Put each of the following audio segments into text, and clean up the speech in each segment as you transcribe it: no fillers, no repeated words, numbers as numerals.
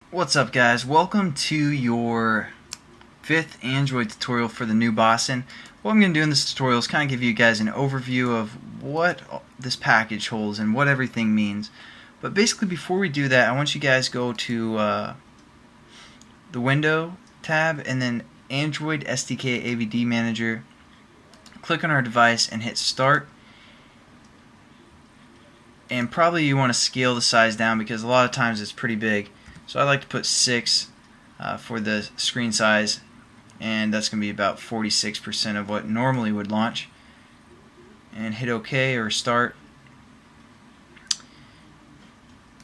What's up, guys? Welcome to your 5th Android tutorial for the new Boston. What I'm going to do in this tutorial is kind of give you guys an overview of what this package holds and what everything means. But basically, before we do that, I want you guys to go to the Window tab and then Android SDK AVD Manager. Click on our device and hit Start. And probably you want to scale the size down because a lot of times it's pretty big. So I like to put 6 for the screen size, and that's going to be about 46% of what normally would launch. And hit OK or Start.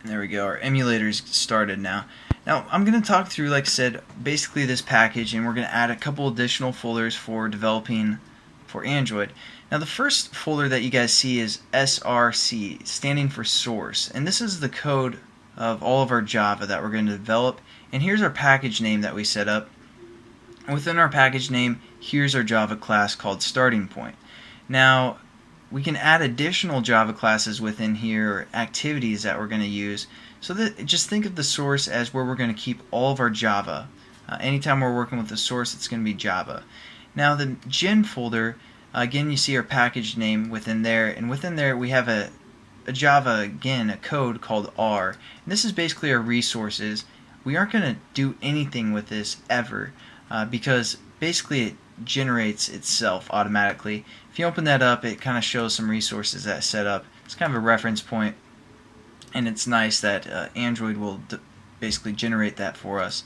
And there we go, our emulator's started now. Now I'm going to talk through, like I said, basically this package, and we're going to add a couple additional folders for developing for Android. Now the first folder that you guys see is SRC, standing for source, and this is the code of all of our Java that we're going to develop. And here's our package name that we set up. And within our package name, here's our Java class called Starting Point. Now we can add additional Java classes within here, or activities that we're going to use. So that, just think of the source as where we're going to keep all of our Java. Anytime we're working with the source, it's going to be Java. Now the Gen folder, again, you see our package name within there, and within there we have a Java, again, a code called R. And this is basically our resources. We aren't going to do anything with this ever because basically it generates itself automatically. If you open that up, it kind of shows some resources that set up. It's kind of a reference point, and it's nice that Android will basically generate that for us.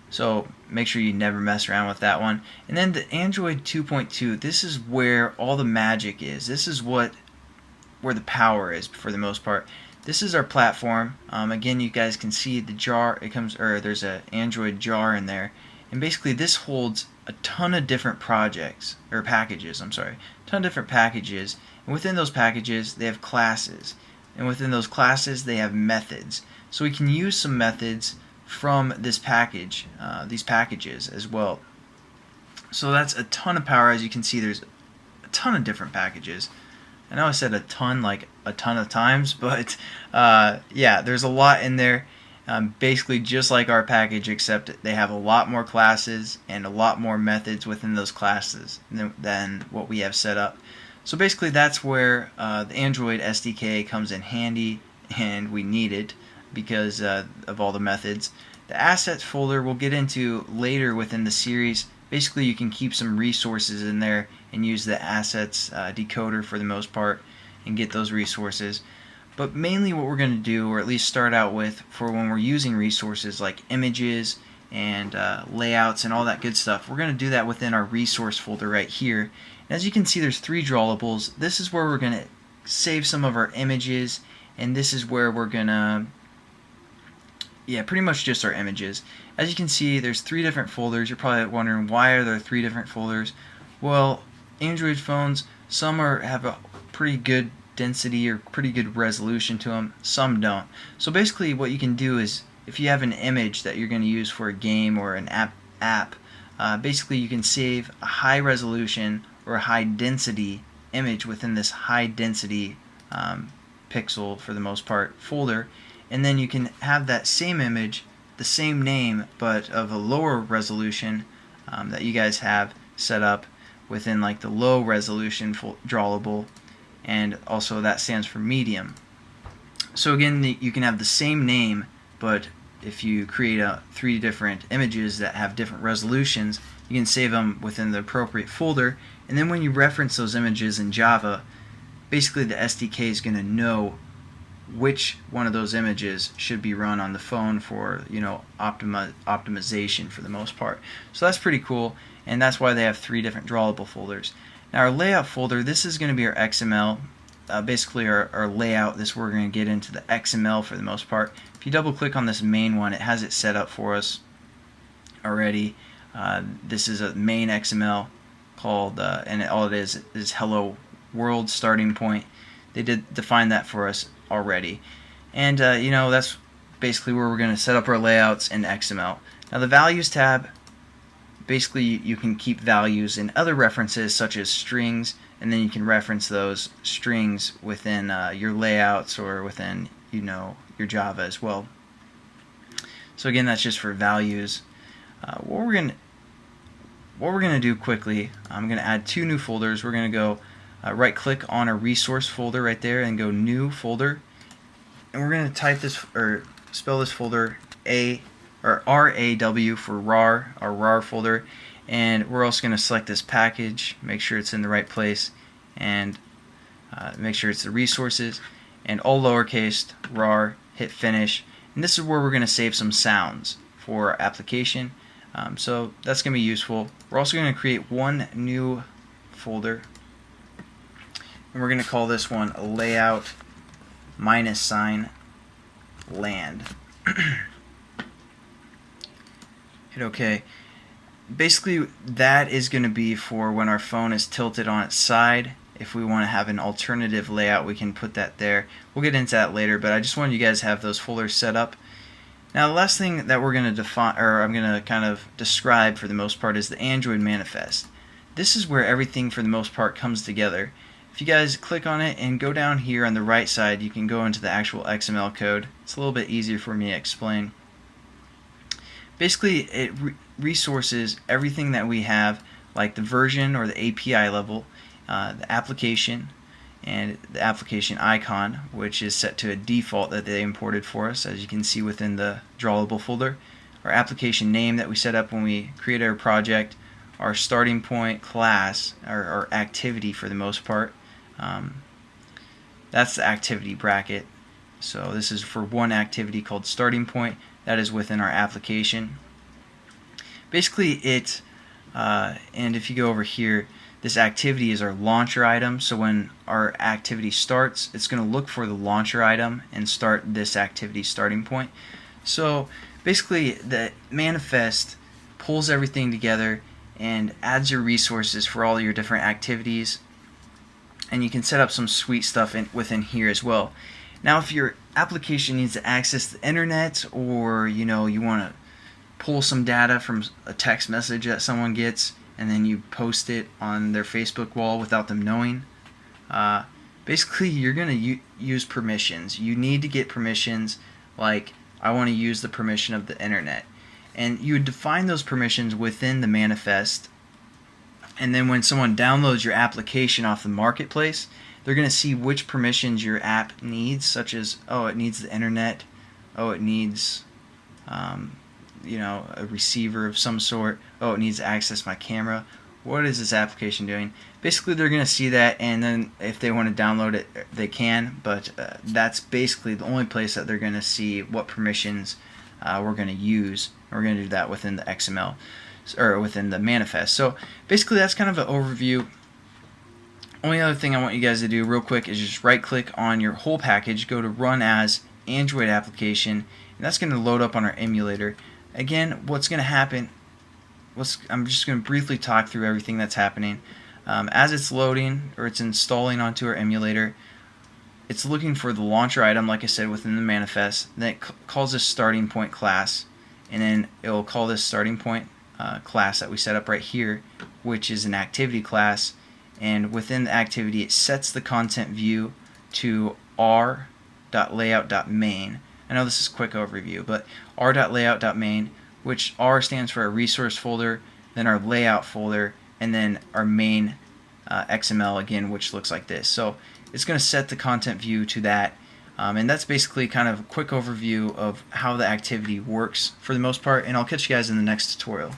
So make sure you never mess around with that one. And then the Android 2.2, this is where all the magic is. This is where the power is for the most part. This is our platform. Again, you guys can see the jar. There's an Android jar in there, and basically this holds a ton of different projects or packages. A ton of different packages, and within those packages they have classes, and within those classes they have methods. So we can use some methods from this package, these packages as well. So that's a ton of power. As you can see, there's a ton of different packages. I know I said a ton like a ton of times, but yeah, there's a lot in there. Basically just like our package, except they have a lot more classes and a lot more methods within those classes than what we have set up. So basically that's where the Android SDK comes in handy, and we need it because of all the methods. The assets folder we'll get into later within the series. Basically you can keep some resources in there and use the assets decoder for the most part and get those resources. But mainly what we're going to do, or at least start out with, for when we're using resources like images and layouts and all that good stuff, we're going to do that within our resource folder right here. And as you can see, there's 3 drawables. This is where we're going to save some of our images, and this is where we're going to, pretty much just our images. As you can see, there's 3 different folders. You're probably wondering, why are there 3 different folders? Well, Android phones, some have a pretty good density or pretty good resolution to them, some don't. So basically what you can do is, if you have an image that you're going to use for a game or an app, basically you can save a high resolution or a high density image within this high density pixel, for the most part, folder, and then you can have that same image, the same name, but of a lower resolution that you guys have set up within like the low resolution drawable, and also that stands for medium. So again, you can have the same name, but if you create 3 different images that have different resolutions, you can save them within the appropriate folder, and then when you reference those images in Java, basically the SDK is going to know which one of those images should be run on the phone for, optimization for the most part. So that's pretty cool, and that's why they have 3 different drawable folders. Now our layout folder, this is going to be our XML, basically our layout. This we're going to get into the XML for the most part. If you double click on this main one, it has it set up for us already. This is a main XML called, and all it is hello world starting point. They did define that for us already, and that's basically where we're going to set up our layouts in XML. Now the values tab, basically you can keep values in other references such as strings, and then you can reference those strings within your layouts or within your Java as well. So again, that's just for values. What we're gonna do quickly, I'm gonna add 2 new folders. We're gonna go right click on a resource folder right there and go new folder, and we're gonna type this or spell this folder RAW for RAR, our RAR folder, and we're also gonna select this package, make sure it's in the right place, and make sure it's the resources, and all lowercase RAR, hit finish, and this is where we're going to save some sounds for our application. So that's going to be useful. We're also going to create one new folder, and we're going to call this one layout -land. Hit OK. Basically, that is going to be for when our phone is tilted on its side. If we want to have an alternative layout, we can put that there. We'll get into that later, but I just wanted you guys to have those folders set up. Now, the last thing that we're going to define, or I'm going to kind of describe for the most part, is the Android manifest. This is where everything for the most part comes together. If you guys click on it and go down here on the right side, you can go into the actual XML code. It's a little bit easier for me to explain. Basically, it resources everything that we have, like the version or the API level, the application, and the application icon, which is set to a default that they imported for us, as you can see within the drawable folder. Our application name that we set up when we created our project, our starting point class, or activity for the most part. That's the activity bracket. So this is for one activity called starting point. That is within our application. Basically, and if you go over here, this activity is our launcher item. So when our activity starts, it's going to look for the launcher item and start this activity starting point. So basically, the manifest pulls everything together and adds your resources for all your different activities. And you can set up some sweet stuff within here as well. Now, if your application needs to access the internet, or you want to pull some data from a text message that someone gets, and then you post it on their Facebook wall without them knowing, basically you're going to use permissions. You need to get permissions, like I want to use the permission of the internet, and you would define those permissions within the manifest. And then when someone downloads your application off the marketplace, they're going to see which permissions your app needs, such as, oh, it needs the internet, oh, it needs a receiver of some sort, oh, it needs to access my camera. What is this application doing? Basically, they're going to see that, and then if they want to download it, they can, but that's basically the only place that they're going to see what permissions we're going to use. We're going to do that within the XML, or within the manifest. So basically, that's kind of an overview. Only other thing I want you guys to do real quick is just right click on your whole package, go to run as Android application, and that's going to load up on our emulator. Again, what's going to happen, I'm just going to briefly talk through everything that's happening. As it's loading, or it's installing onto our emulator, it's looking for the launcher item, like I said, within the manifest. Then it calls this starting point class, and then it will call this starting point class that we set up right here, which is an activity class. And within the activity, it sets the content view to r.layout.main. I know this is a quick overview, but r.layout.main, which R stands for our resource folder, then our layout folder, and then our main XML again, which looks like this. So it's going to set the content view to that. And that's basically kind of a quick overview of how the activity works for the most part, and I'll catch you guys in the next tutorial.